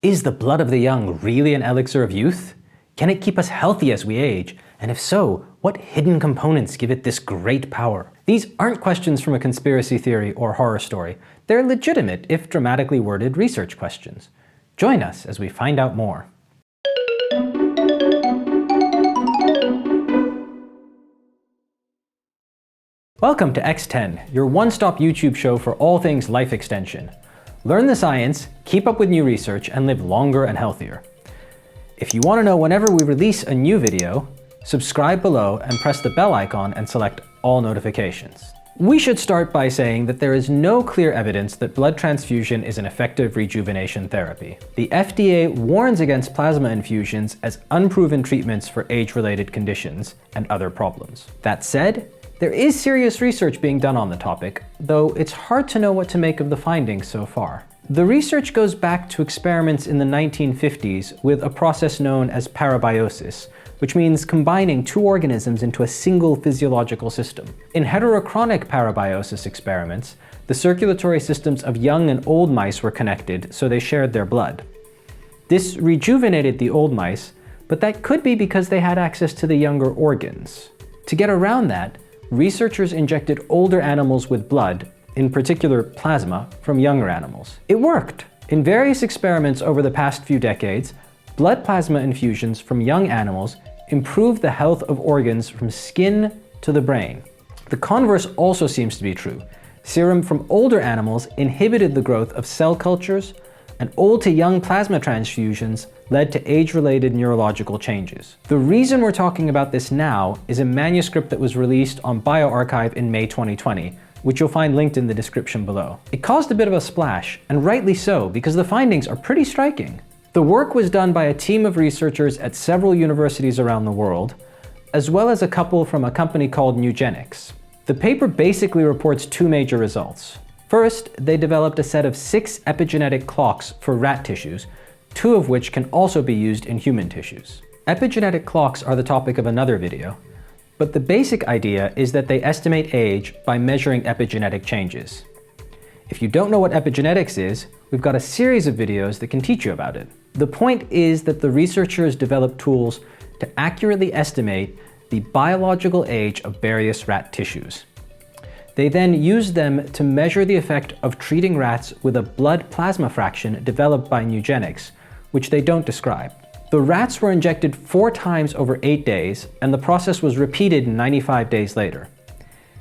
Is the blood of the young really an elixir of youth? Can it keep us healthy as we age? And if so, what hidden components give it this great power? These aren't questions from a conspiracy theory or horror story. They're legitimate, if dramatically worded, research questions. Join us as we find out more. Welcome to X10, your one-stop YouTube show for all things life extension. Learn the science, keep up with new research, and live longer and healthier. If you want to know whenever we release a new video, subscribe below and press the bell icon and select all notifications. We should start by saying that there is no clear evidence that blood transfusion is an effective rejuvenation therapy. The FDA warns against plasma infusions as unproven treatments for age-related conditions and other problems. That said, there is serious research being done on the topic, though it's hard to know what to make of the findings so far. The research goes back to experiments in the 1950s with a process known as Parabiosis, which means combining two organisms into a single physiological system. In heterochronic parabiosis experiments, the circulatory systems of young and old mice were connected, so they shared their blood. This rejuvenated the old mice, but that could be because they had access to the younger organs. To get around that, researchers injected older animals with blood, in particular plasma, from younger animals. It worked! In various experiments over the past few decades, blood plasma infusions from young animals improved the health of organs from skin to the brain. The converse also seems to be true. Serum from older animals inhibited the growth of cell cultures, and old to young plasma transfusions led to age-related neurological changes. The reason we're talking about this now is a manuscript that was released on bioRxiv in May 2020, which you'll find linked in the description below. It caused a bit of a splash, and rightly so, because the findings are pretty striking. The work was done by a team of researchers at several universities around the world, as well as a couple from a company called Nugenix. The paper basically reports two major results. First, they developed a set of 6 epigenetic clocks for rat tissues, 2 of which can also be used in human tissues. Epigenetic clocks are the topic of another video, but the basic idea is that they estimate age by measuring epigenetic changes. If you don't know what epigenetics is, we've got a series of videos that can teach you about it. The point is that the researchers developed tools to accurately estimate the biological age of various rat tissues. They then used them to measure the effect of treating rats with a blood plasma fraction developed by Nugenix, which they don't describe. The rats were injected 4 times over 8 days, and the process was repeated 95 days later.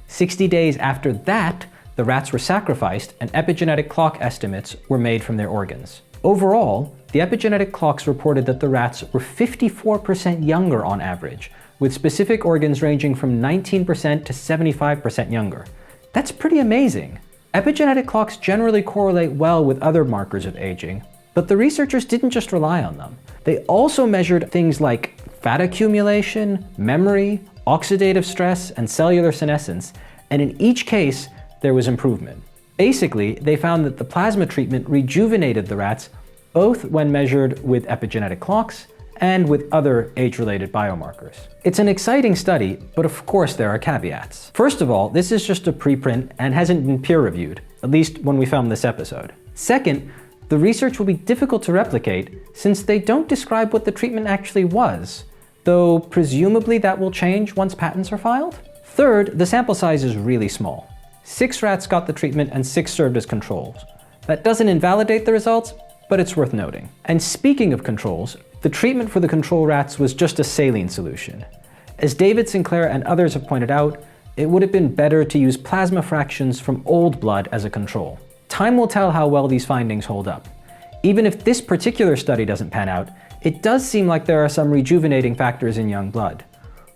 60 days after that, the rats were sacrificed, and epigenetic clock estimates were made from their organs. Overall, the epigenetic clocks reported that the rats were 54% younger on average, with specific organs ranging from 19% to 75% younger. That's pretty amazing. Epigenetic clocks generally correlate well with other markers of aging, but the researchers didn't just rely on them. They also measured things like fat accumulation, memory, oxidative stress, and cellular senescence, and in each case, there was improvement. Basically, they found that the plasma treatment rejuvenated the rats, both when measured with epigenetic clocks and with other age-related biomarkers. It's an exciting study, but of course there are caveats. First of all, this is just a preprint and hasn't been peer-reviewed, at least when we filmed this episode. Second, the research will be difficult to replicate since they don't describe what the treatment actually was, though presumably that will change once patents are filed. Third, the sample size is really small. 6 rats got the treatment and 6 served as controls. That doesn't invalidate the results, but it's worth noting. And speaking of controls, the treatment for the control rats was just a saline solution. As David Sinclair and others have pointed out, it would have been better to use plasma fractions from old blood as a control. Time will tell how well these findings hold up. Even if this particular study doesn't pan out, it does seem like there are some rejuvenating factors in young blood.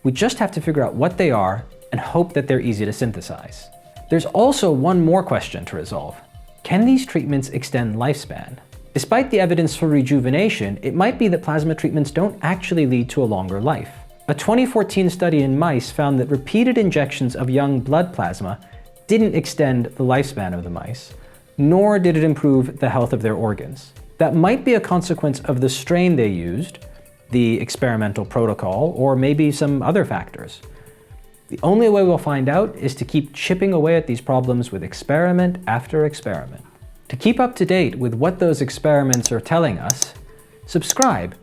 We just have to figure out what they are and hope that they're easy to synthesize. There's also one more question to resolve. Can these treatments extend lifespan? Despite the evidence for rejuvenation, it might be that plasma treatments don't actually lead to a longer life. A 2014 study in mice found that repeated injections of young blood plasma didn't extend the lifespan of the mice, nor did it improve the health of their organs. That might be a consequence of the strain they used, the experimental protocol, or maybe some other factors. The only way we'll find out is to keep chipping away at these problems with experiment after experiment. To keep up to date with what those experiments are telling us, subscribe